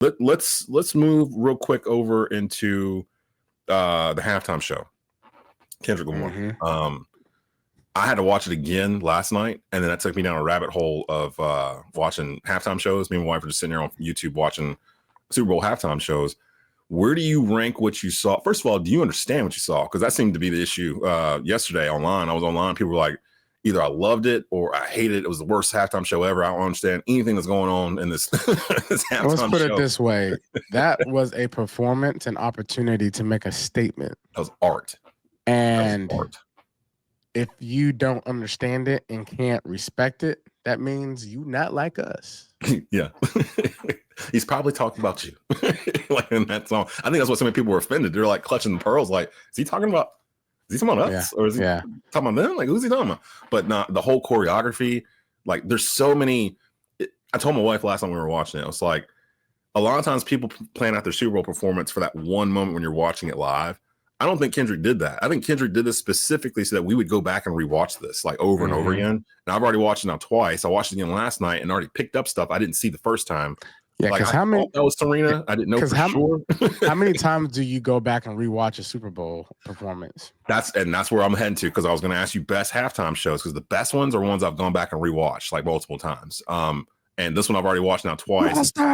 let's move real quick over into the halftime show. Kendrick Lamar. Mm-hmm. I had to watch it again last night, and then that took me down a rabbit hole of watching halftime shows. Me and my wife were just sitting there on YouTube watching Super Bowl halftime shows. Where do you rank what you saw? First of all, do you understand what you saw? Because that seemed to be the issue yesterday online. I was online. People were like, either I loved it or I hated it. It was the worst halftime show ever. I don't understand anything that's going on in this, this halftime show. Let's put it this way. That was a performance, an opportunity to make a statement. That was art. And if you don't understand it and can't respect it, that means you not like us. Yeah. He's probably talking about you. Like in that song. I think that's what so many people were offended. They're like clutching the pearls. Like, is he talking about us? Yeah. Or is he talking about them? Like, who's he talking about? But not the whole choreography. Like, there's so many. I told my wife last time we were watching it, it's like a lot of times people plan out their Super Bowl performance for that one moment when you're watching it live. I don't think Kendrick did that. I think Kendrick did this specifically so that we would go back and rewatch this like over and over again. And I've already watched it now twice. I watched it again last night and already picked up stuff I didn't see the first time. Yeah, because how many that was Serena? I didn't know for sure. How many times do you go back and rewatch a Super Bowl performance? That's where I'm heading to, because I was going to ask you best halftime shows, because the best ones are ones I've gone back and rewatched like multiple times. And this one I've already watched now twice. That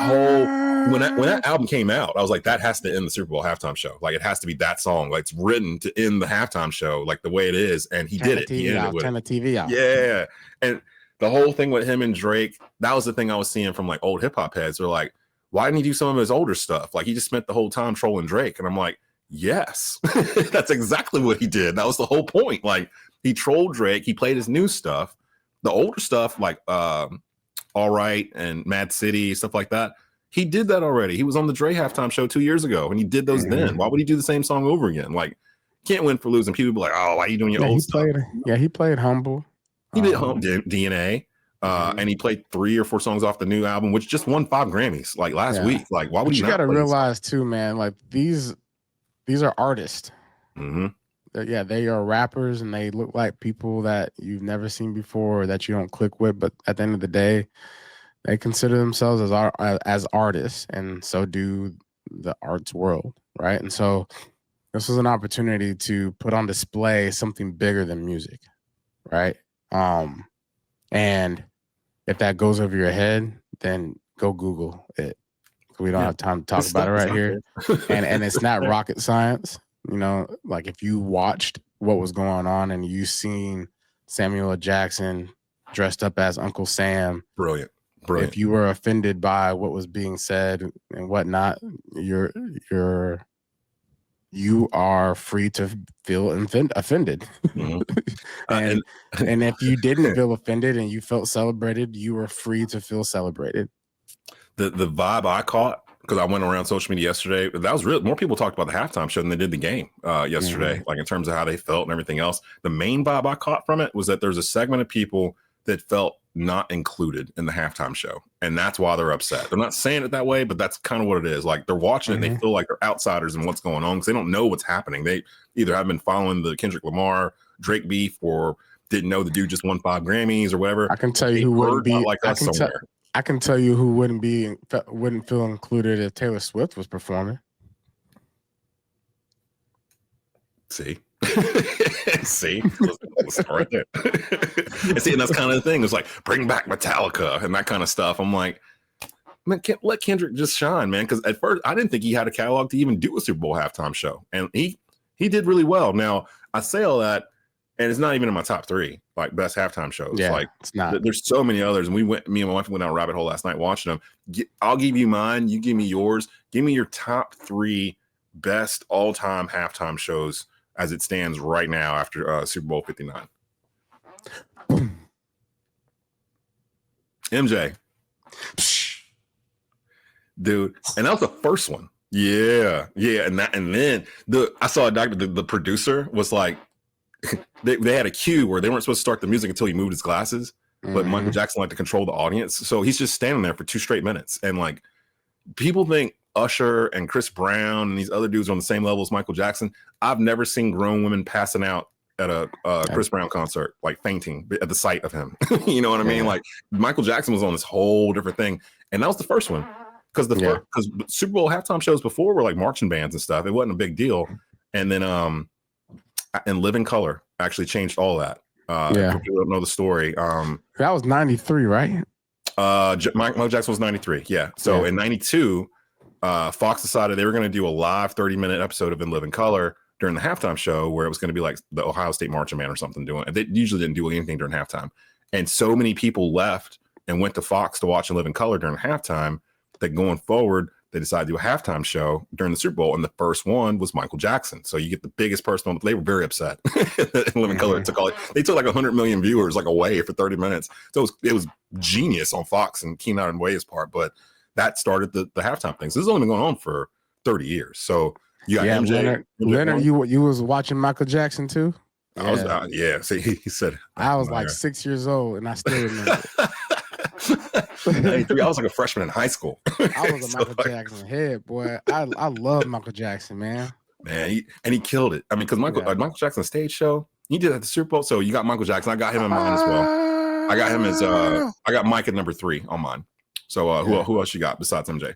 whole when that album came out, I was like, that has to end the Super Bowl halftime show. Like, it has to be that song. Like, it's written to end the halftime show, like the way it is. And he did it. He ended it with turn the TV out. Yeah. And the whole thing with him and Drake, that was the thing I was seeing from like old hip hop heads. They're like, why didn't he do some of his older stuff? Like, he just spent the whole time trolling Drake. And I'm like, yes, that's exactly what he did. That was the whole point. Like, he trolled Drake. He played his new stuff. The older stuff, like All Right and Mad City, stuff like that, he did that already. He was on the Dre halftime show 2 years ago, and he did those then. Why would he do the same song over again? Like, can't win for losing. People be like, oh, why are you doing your old stuff? He played Humble. He did DNA, and he played 3 or 4 songs off the new album, which just won 5 Grammys like last week. Like, why would you got to realize too, man? Like, these are artists. They are rappers, and they look like people that you've never seen before or that you don't click with. But at the end of the day, they consider themselves as artists, and so do the arts world, right? And so this was an opportunity to put on display something bigger than music, right? And if that goes over your head, then go Google it. We don't have time to talk about it right here. and it's not rocket science. You know, like if you watched what was going on and you seen Samuel L. Jackson dressed up as Uncle Sam. Brilliant. If you were offended by what was being said and whatnot, you are free to feel offended. and if you didn't feel offended and you felt celebrated, you were free to feel celebrated. The vibe I caught, because I went around social media yesterday, that was real. More people talked about the halftime show than they did the game yesterday, like in terms of how they felt and everything else. The main vibe I caught from it was that there's a segment of people that felt not included in the halftime show, and that's why they're upset. They're not saying it that way, but that's kind of what it is. Like, they're watching it and they feel like they're outsiders in what's going on because they don't know what's happening. They either have been following the Kendrick Lamar Drake beef or didn't know the dude just won 5 Grammys or whatever. I can tell you who wouldn't be like us somewhere. I can tell you who wouldn't feel included if Taylor Swift was performing. See, let's start there. And see, and that's kind of the thing. It's like, bring back Metallica and that kind of stuff. I'm like, man, let Kendrick just shine, man. Because at first, I didn't think he had a catalog to even do a Super Bowl halftime show, and he did really well. Now, I say all that, and it's not even in my top 3, like best halftime shows. Yeah, like, it's not. There's so many others, and me and my wife went down a rabbit hole last night watching them. I'll give you mine. You give me yours. Give me your top 3 best all-time halftime shows as it stands right now after Super Bowl 59. MJ. Dude, and that was the first one. Yeah. And then I saw a doctor, the producer was like, they had a cue where they weren't supposed to start the music until he moved his glasses, but Michael Jackson liked to control the audience. So he's just standing there for 2 straight minutes. And like, people think Usher and Chris Brown and these other dudes are on the same level as Michael Jackson. I've never seen grown women passing out at a Chris Brown concert, like fainting at the sight of him. You know what I mean? Like Michael Jackson was on this whole different thing, and that was the first one because because Super Bowl halftime shows before were like marching bands and stuff. It wasn't a big deal, and then and Living Color actually changed all that. If people don't know the story, that was 93, right? Michael Jackson was 93. Yeah. So in 92, Fox decided they were going to do a live 30-minute episode of In Living Color during the halftime show, where it was going to be like the Ohio State marching band or something doing it. They usually didn't do anything during halftime. And so many people left and went to Fox to watch In Living Color during halftime that going forward, they decided to do a halftime show during the Super Bowl. And the first one was Michael Jackson. So you get the biggest person. They were very upset. In Living Color they took like 100 million viewers like away for 30 minutes. So it was genius on Fox and Keenan and Way's part. But that started the halftime thing. So this has only been going on for 30 years. So you got MJ. Leonard, you was watching Michael Jackson too? I was, See, he said I was like 6 years old, and I still remember. 93, I was like a freshman in high school. I was a Michael Jackson head, boy. I love Michael Jackson, man. He killed it. I mean, because Michael Jackson stage show, he did at the Super Bowl. So you got Michael Jackson. I got him in mine as well. I got him as I got Mike at number 3 on mine. So who else you got besides MJ?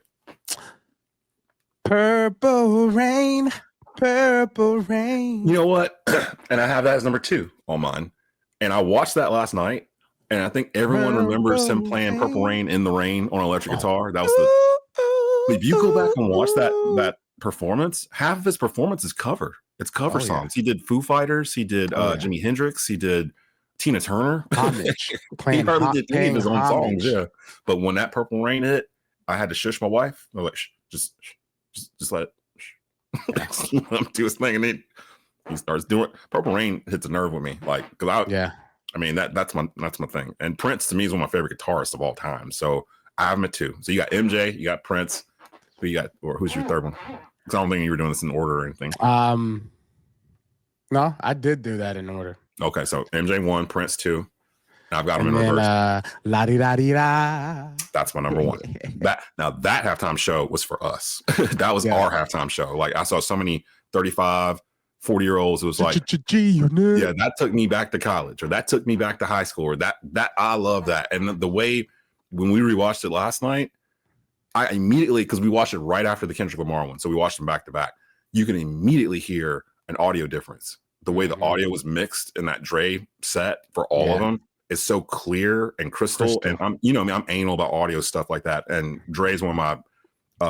Purple Rain. Purple Rain. You know what? And I have that as number 2 on mine. And I watched that last night. And I think everyone remembers him playing Purple Rain in the rain on electric guitar. That was if you go back and watch that performance, half of his performance is cover. It's cover songs. He did Foo Fighters. He did Jimi Hendrix. He did Tina Turner. Homage. He hardly did any of his own songs. Yeah. But when that Purple Rain hit, I had to shush my wife. I was like, just let it let him do his thing. And then he starts doing Purple Rain hits a nerve with me. Like, I mean, that's my thing. And Prince to me is one of my favorite guitarists of all time. So I have him at 2. So you got MJ, you got Prince, who's your third one? Because I don't think you were doing this in order or anything. No, I did do that in order. Okay, so MJ 1, Prince 2. I've got him in reverse. La-di-da-di-da. That's my number 1. That halftime show was for us. That was our halftime show. Like I saw so many 35, 40-year-olds. It was like, that took me back to college, or that took me back to high school, or that I love that. And the way when we rewatched it last night, I immediately, because we watched it right after the Kendrick Lamar one, so we watched them back to back. You can immediately hear an audio difference. The way the audio was mixed in that Dre set for all of them is so clear and crystal. And I'm anal about audio stuff like that. And Dre's one of my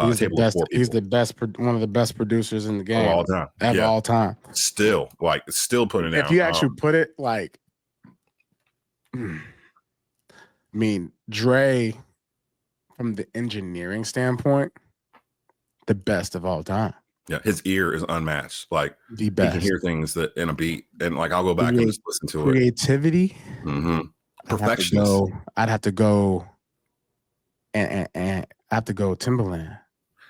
he's the best. One of the best producers in the game of all time. All time. Still putting it out. If you actually put it like, I mean, Dre, from the engineering standpoint, the best of all time. Yeah, his ear is unmatched. Like the best. You can hear things that in a beat, and like I'll go back and just listen to creativity. Perfectionist. I'd have to go and I have to go Timbaland.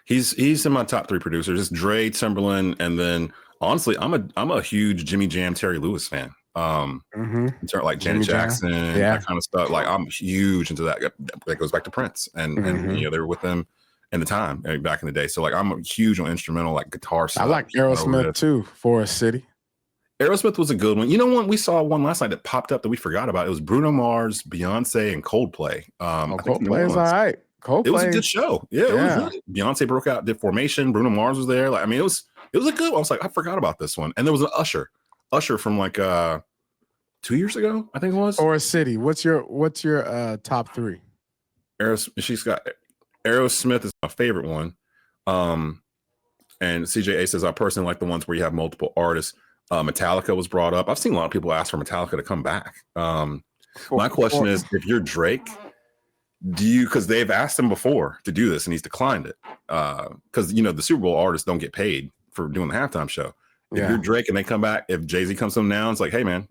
He's in my top 3 producers. It's Dre, Timbaland, and then honestly, I'm a huge Jimmy Jam, Terry Lewis fan. Like Janet Jackson, that kind of stuff. Like I'm huge into that. That goes back to Prince, and they were with them in the time back in the day. So like I'm huge on instrumental like guitar stuff. I like Aerosmith too. Forest City. Aerosmith was a good one. You know what? We saw one last night that popped up that we forgot about. It was Bruno Mars, Beyonce, and Coldplay. Coldplay is all right. It was a good show. Yeah, it was really. Beyonce broke out, did Formation. Bruno Mars was there. Like, I mean, it was a good one. I was like, I forgot about this one. And there was an Usher from like 2 years ago, I think it was. Forest City. What's your top 3? She's got Aerosmith is my favorite one. And CJA says I personally like the ones where you have multiple artists. Metallica was brought up. I've seen a lot of people ask for Metallica to come back. My question is, if you're Drake, because they've asked him before to do this and he's declined it. Because the Super Bowl artists don't get paid for doing the halftime show. If you're Drake and they come back, if Jay-Z comes to them now, it's like, hey man,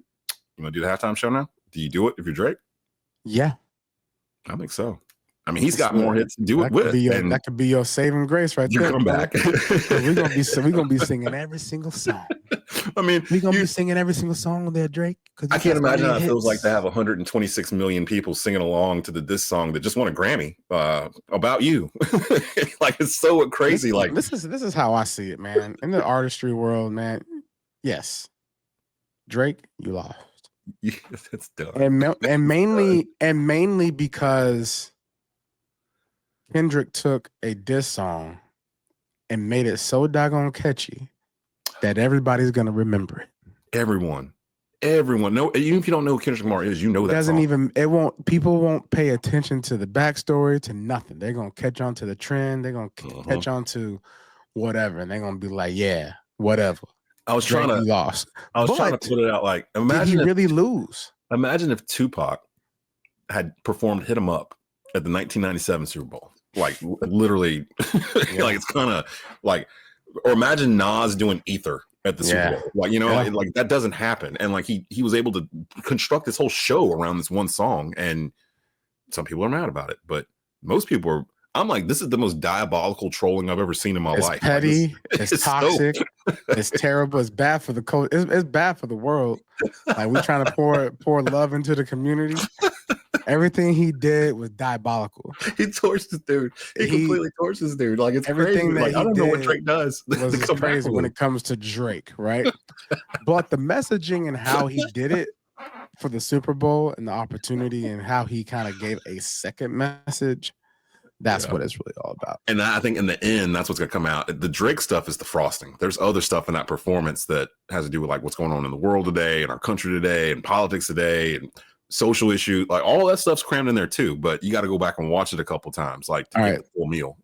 you want to do the halftime show now? Do you do it if you're Drake? Yeah, I think so. I mean, he's got more hits to do it with. That could be your saving grace right there. You come back. We're gonna be singing every single song. I mean, we're gonna be singing every single song there, Drake. I can't imagine how it feels like to have 126 million people singing along to this song that just won a Grammy about you. Like it's so crazy. This is how I see it, man. In the artistry world, man. Yes, Drake, you lost. It's done. And mainly because Kendrick took a diss song and made it so doggone catchy that everybody's gonna remember it. Everyone. No, even if you don't know who Kendrick Lamar is, you know that song. People won't pay attention to the backstory, to nothing. They're gonna catch on to the trend. They're gonna catch on to whatever, and they're gonna be like, yeah, whatever. I was trying to put it out like, imagine did he really lose? Imagine if Tupac had performed "Hit 'Em Up" at the 1997 Super Bowl. Like literally, like it's kind of like, or imagine Nas doing "Ether" at the Super Bowl. Like, you know, like that doesn't happen. And like he was able to construct this whole show around this one song, and some people are mad about it, but most people are. I'm like, this is the most diabolical trolling I've ever seen in my life. It's petty. Like, it's toxic. It's terrible. It's bad for the culture. It's bad for the world. Like, we're trying to pour love into the community. Everything he did was diabolical. He torched this dude. He completely torched this dude. Like, it's everything crazy. Like, I don't know what Drake does. Was crazy when it comes to Drake, right? But the messaging and how he did it for the Super Bowl and the opportunity and how he kind of gave a second message. That's what it's really all about. And I think in the end, that's what's going to come out. The Drake stuff is the frosting. There's other stuff in that performance that has to do with like what's going on in the world today and our country today and politics today and social issues. Like all that stuff's crammed in there too. But you got to go back and watch it a couple times, like to get the full meal.